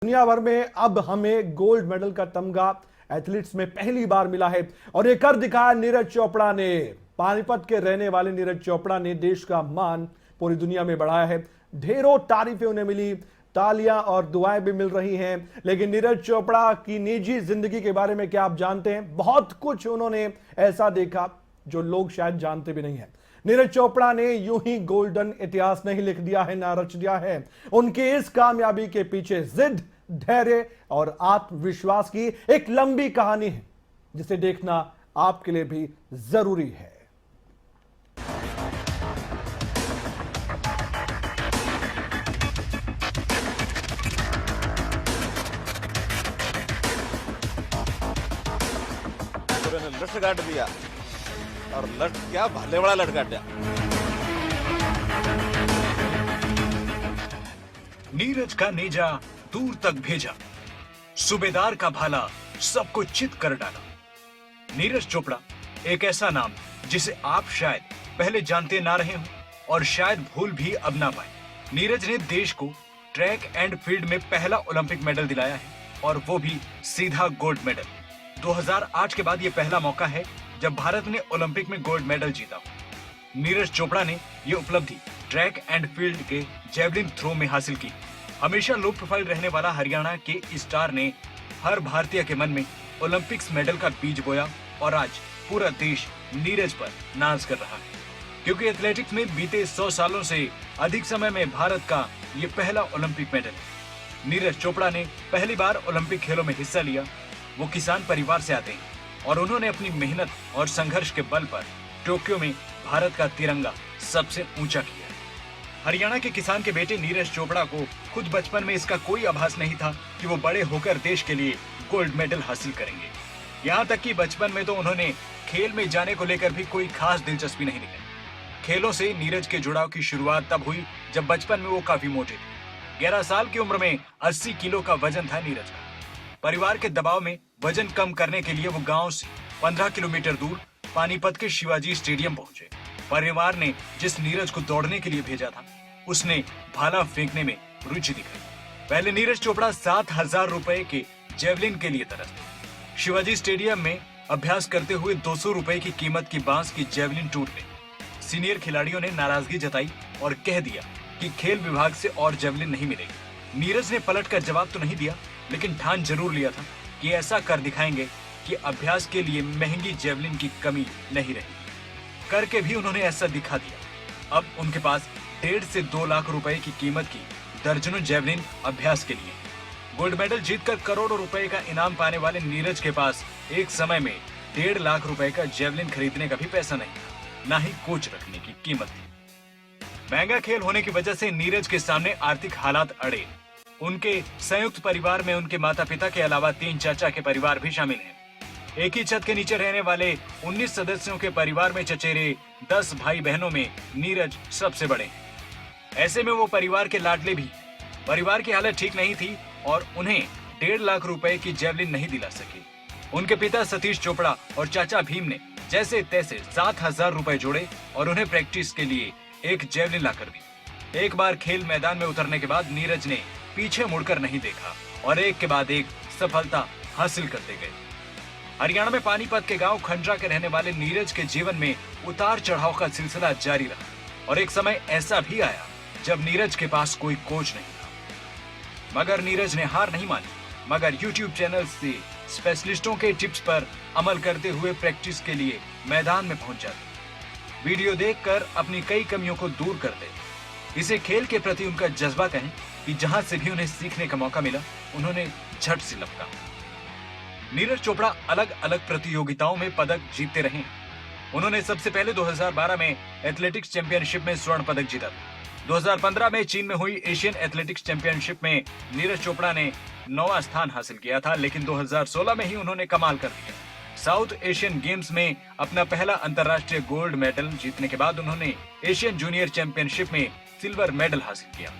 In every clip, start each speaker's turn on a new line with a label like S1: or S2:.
S1: दुनिया भर में अब हमें गोल्ड मेडल का तमगा एथलीट्स में पहली बार मिला है और ये कर दिखाया नीरज चोपड़ा ने। पानीपत के रहने वाले नीरज चोपड़ा ने देश का मान पूरी दुनिया में बढ़ाया है। ढेरों तारीफें उन्हें मिली, तालियां और दुआएं भी मिल रही हैं। लेकिन नीरज चोपड़ा की निजी जिंदगी के बारे में क्या आप जानते हैं? बहुत कुछ उन्होंने ऐसा देखा जो लोग शायद जानते भी नहीं है। नीरज चोपड़ा ने यूं ही गोल्डन इतिहास नहीं लिख दिया है, ना रच दिया है। उनकी इस कामयाबी के पीछे जिद, धैर्य और आत्मविश्वास की एक लंबी कहानी है, जिसे देखना आपके लिए भी जरूरी है।
S2: लट काट दिया और लट क्या भले बड़ा लट काटा।
S3: नीरज का नेजा दूर तक भेजा, सूबेदार का भाला सबको चित कर डाला। नीरज चोपड़ा एक ऐसा नाम जिसे आप शायद पहले जानते ना रहे हो और शायद भूल भी अब ना पाए। नीरज ने देश को ट्रैक एंड फील्ड में पहला ओलंपिक मेडल दिलाया है और वो भी सीधा गोल्ड मेडल। 2008 के बाद ये पहला मौका है जब भारत ने ओलंपिक में गोल्ड मेडल जीता। नीरज चोपड़ा ने ये उपलब्धि ट्रैक एंड फील्ड के जेवलिन थ्रो में हासिल की। हमेशा लो प्रोफाइल रहने वाला हरियाणा के स्टार ने हर भारतीय के मन में ओलंपिक्स मेडल का बीज बोया और आज पूरा देश नीरज पर नाज कर रहा है, क्योंकि एथलेटिक्स में बीते 100 सालों से अधिक समय में भारत का ये पहला ओलंपिक मेडल है। नीरज चोपड़ा ने पहली बार ओलंपिक खेलों में हिस्सा लिया। वो किसान परिवार से आते हैं और उन्होंने अपनी मेहनत और संघर्ष के बल पर टोक्यो में भारत का तिरंगा सबसे ऊंचा किया। हरियाणा के किसान के बेटे नीरज चोपड़ा को खुद बचपन में इसका कोई आभास नहीं था कि वो बड़े होकर देश के लिए गोल्ड मेडल हासिल करेंगे। यहाँ तक कि बचपन में तो उन्होंने खेल में जाने को लेकर भी कोई खास दिलचस्पी नहीं दिखाई। खेलों से नीरज के जुड़ाव की शुरुआत तब हुई जब बचपन में वो काफी मोटे थे। 11 साल की उम्र में 80 किलो का वजन था नीरज का। परिवार के दबाव में वजन कम करने के लिए वो गांव से 15 किलोमीटर दूर पानीपत के शिवाजी स्टेडियम पहुंचे। परिवार ने जिस नीरज को दौड़ने के लिए भेजा था, उसने भाला फेंकने में रुचि दिखाई। पहले नीरज चोपड़ा 7,000 रुपए के जेवलिन के लिए तरसते। शिवाजी स्टेडियम में अभ्यास करते हुए 200 रुपए की कीमत की बांस की जेवलिन टूट गई। सीनियर खिलाड़ियों ने नाराजगी जताई और कह दिया कि खेल विभाग से और जेवलिन नहीं मिलेगी। नीरज ने पलट कर जवाब तो नहीं दिया, लेकिन ठान जरूर लिया था कि ऐसा कर दिखाएंगे कि अभ्यास के लिए महंगी जेवलिन की कमी नहीं रही। करके भी उन्होंने ऐसा दिखा दिया। अब उनके पास 1.5 से 2 लाख रुपए की कीमत की दर्जनों जेवलिन अभ्यास के लिए। गोल्ड मेडल जीतकर करोड़ों रुपए का इनाम पाने वाले नीरज के पास एक समय में 1.5 लाख रुपए का जेवलिन खरीदने का भी पैसा नहीं था, ना ही कोच रखने की कीमत थी। महंगा खेल होने की वजह से नीरज के सामने आर्थिक हालात अड़े। उनके संयुक्त परिवार में उनके माता पिता के अलावा 3 चाचा के परिवार भी शामिल हैं। एक ही छत के नीचे रहने वाले 19 सदस्यों के परिवार में चचेरे 10 भाई बहनों में नीरज सबसे बड़े हैं। ऐसे में वो परिवार के लाडले भी। परिवार की हालत ठीक नहीं थी और उन्हें 1.5 लाख रुपए की जेवलिन नहीं दिला सके। उनके पिता सतीश चोपड़ा और चाचा भीम ने जैसे तैसे 7,000 रुपए जोड़े और उन्हें प्रैक्टिस के लिए एक जेवलिन ला कर दी। एक बार खेल मैदान में उतरने के बाद नीरज ने पीछे मुड़कर नहीं देखा और एक के बाद एक सफलता हासिल करते गए। हरियाणा में पानीपत के गांव खंड्रा के रहने वाले नीरज के जीवन में उतार चढ़ाव का सिलसिला जारी रहा और एक समय ऐसा भी आया जब नीरज के पास कोई कोच नहीं था। मगर नीरज ने हार नहीं मानी, मगर YouTube चैनल से स्पेशलिस्टों के टिप्स पर अमल करते हुए प्रैक्टिस के लिए मैदान में पहुंच जाते। वीडियो देखकर अपनी कई कमियों को दूर करते। इसे खेल के प्रति उनका जज्बा कहें कि जहां से भी उन्हें सीखने का मौका मिला, उन्होंने झट से लपका। नीरज चोपड़ा अलग अलग प्रतियोगिताओं में पदक जीतते रहे। उन्होंने सबसे पहले 2012 में एथलेटिक्स चैंपियनशिप में स्वर्ण पदक जीता। 2015 में चीन में हुई एशियन एथलेटिक्स चैंपियनशिप में नीरज चोपड़ा ने 9वां स्थान हासिल किया था, लेकिन 2016 में ही उन्होंने कमाल कर दिया। साउथ एशियन गेम्स में अपना पहला अंतर्राष्ट्रीय गोल्ड मेडल जीतने के बाद उन्होंने एशियन जूनियर चैंपियनशिप में सिल्वर मेडल हासिल किया।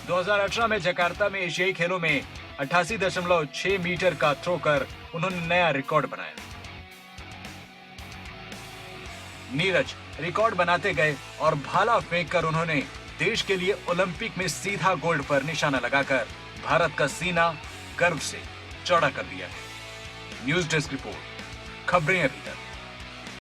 S3: 2018 में जकार्ता में एशियाई खेलों में 88.6 मीटर का थ्रो कर उन्होंने नया रिकॉर्ड बनाया। नीरज रिकॉर्ड बनाते गए और भाला फेंककर उन्होंने देश के लिए ओलंपिक में सीधा गोल्ड पर निशाना लगाकर भारत का सीना गर्व से चौड़ा कर दिया है। न्यूज डेस्क रिपोर्ट, खबरें अभी तक।